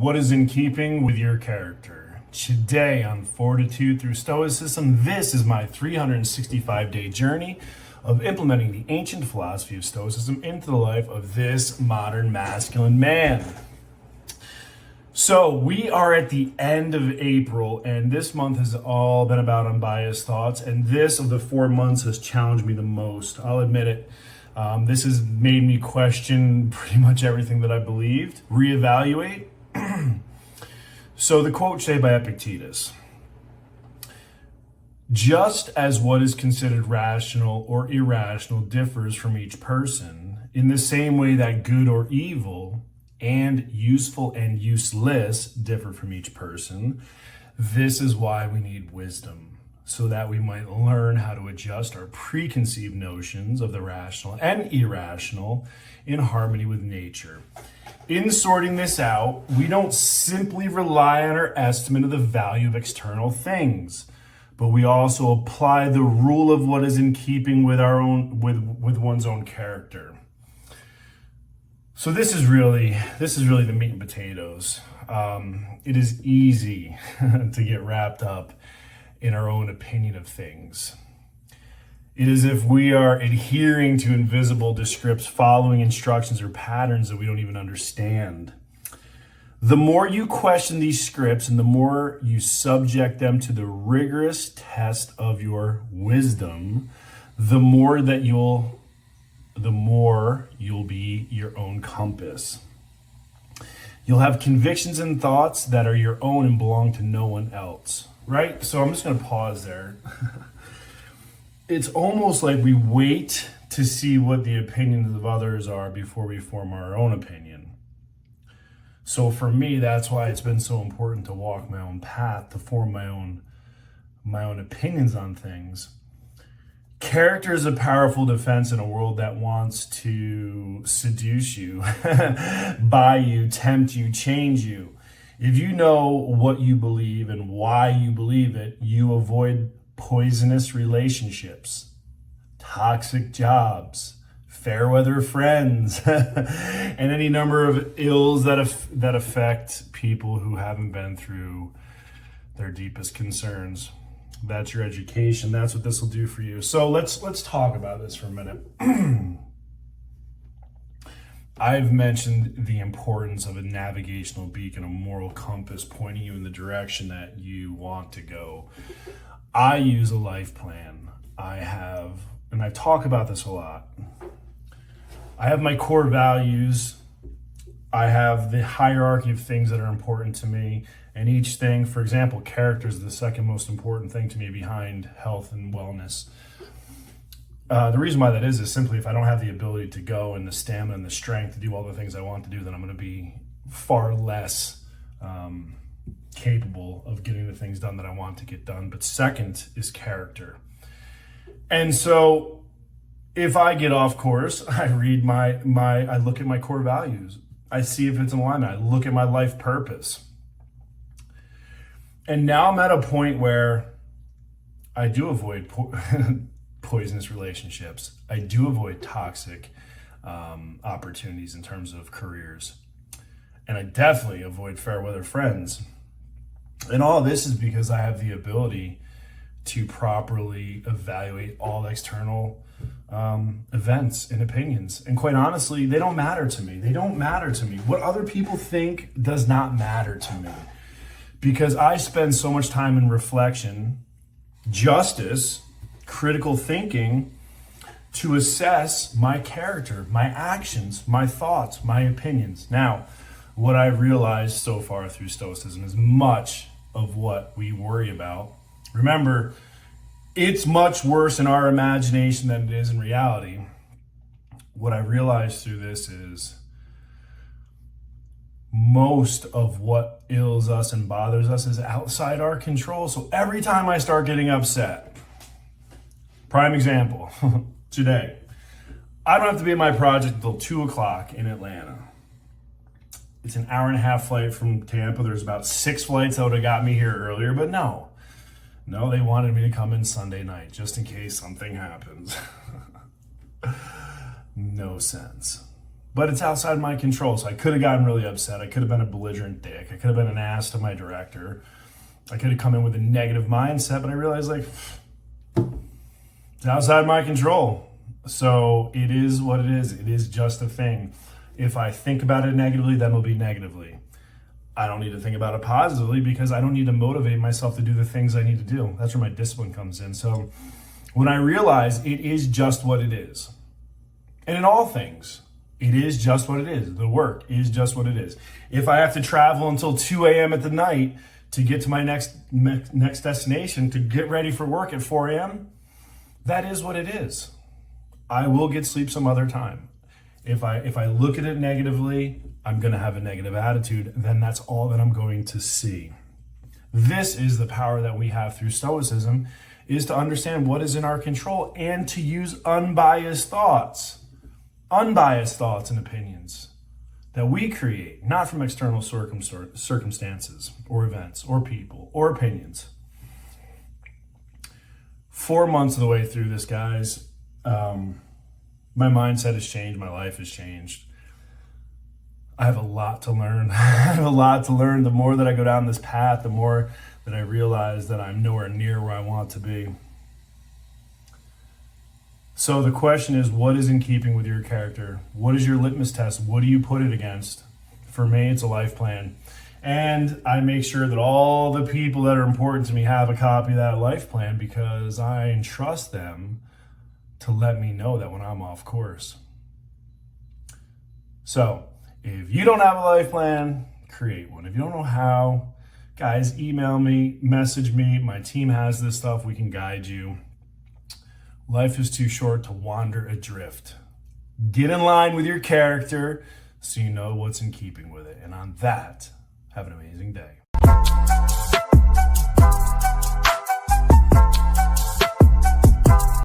What is in keeping with your character? Today on Fortitude through Stoicism, this is my 365-day journey of implementing the ancient philosophy of Stoicism into the life of this modern masculine man. So we are at the end of April, and this month has all been about unbiased thoughts, and this of the 4 months has challenged me the most. I'll admit it. This has made me question pretty much everything that I believed, reevaluate. So the quote today by Epictetus: just as what is considered rational or irrational differs from each person, in the same way that good or evil and useful and useless differ from each person, this is why we need wisdom, so that we might learn how to adjust our preconceived notions of the rational and irrational in harmony with nature. In sorting this out, we don't simply rely on our estimate of the value of external things, but we also apply the rule of what is in keeping with with one's own character. So this is really the meat and potatoes. It is easy to get wrapped up in our own opinion of things. It is if we are adhering to invisible scripts, following instructions or patterns that we don't even understand. The more you question these scripts and the more you subject them to the rigorous test of your wisdom, the more you'll be your own compass. You'll have convictions and thoughts that are your own and belong to no one else, right? So I'm just going to pause there. It's almost like we wait to see what the opinions of others are before we form our own opinion. So for me, that's why it's been so important to walk my own path, to form my own opinions on things. Character is a powerful defense in a world that wants to seduce you, buy you, tempt you, change you. If you know what you believe and why you believe it, you avoid poisonous relationships, toxic jobs, fair weather friends, and any number of ills that affect people who haven't been through their deepest concerns. That's your education. That's what this will do for you. So let's talk about this for a minute. I've mentioned the importance of a navigational beacon, a moral compass pointing you in the direction that you want to go. I use a life plan. And I talk about this a lot. I have my core values. I have the hierarchy of things that are important to me. And each thing, for example, character is the second most important thing to me behind health and wellness. The reason why that is simply if I don't have the ability to go and the stamina and the strength to do all the things I want to do, then I'm going to be far less capable of getting the things done that I want to get done. But second is character. And so if I get off course, I read I look at my core values. I see if it's in alignment. I look at my life purpose. And now I'm at a point where I do avoid poisonous relationships. I do avoid toxic opportunities in terms of careers. And I definitely avoid fair weather friends. And all of this is because I have the ability to properly evaluate all external events and opinions. And quite honestly, they don't matter to me. They don't matter to me. What other people think does not matter to me. Because I spend so much time in reflection, justice, critical thinking to assess my character, my actions, my thoughts, my opinions. Now, what I've realized so far through Stoicism is much of what we worry about. Remember, it's much worse in our imagination than it is in reality. What I realized through this is most of what ails us and bothers us is outside our control. So every time I start getting upset, prime example, today, I don't have to be at my project until 2:00 in Atlanta. It's an hour and a half flight from Tampa. There's about 6 flights that would have got me here earlier, but no, they wanted me to come in Sunday night just in case something happens. No sense. but it's outside my control. So I could have gotten really upset. I could have been a belligerent dick. I could have been an ass to my director. I could have come in with a negative mindset, but I realized like, it's outside my control. So it is what it is. It is just a thing. If I think about it negatively, then it'll be negatively. I don't need to think about it positively because I don't need to motivate myself to do the things I need to do. That's where my discipline comes in. So when I realize it is just what it is, and in all things, it is just what it is. The work is just what it is. If I have to travel until 2 a.m. at the night to get to my next destination, to get ready for work at 4 a.m., that is what it is. I will get sleep some other time. If I look at it negatively, I'm going to have a negative attitude. Then that's all that I'm going to see. This is the power that we have through Stoicism, is to understand what is in our control and to use unbiased thoughts and opinions that we create, not from external circumstances or events or people or opinions. 4 months of the way through this, guys, my mindset has changed. My life has changed. I have a lot to learn. I have a lot to learn. The more that I go down this path, the more that I realize that I'm nowhere near where I want to be. So the question is, what is in keeping with your character? What is your litmus test? What do you put it against? For me, it's a life plan. And I make sure that all the people that are important to me have a copy of that life plan because I entrust them to let me know that when I'm off course. So if you don't have a life plan, create one. If you don't know how, guys, email me, message me. My team has this stuff. We can guide you. Life is too short to wander adrift. Get in line with your character so you know what's in keeping with it. And on that, have an amazing day.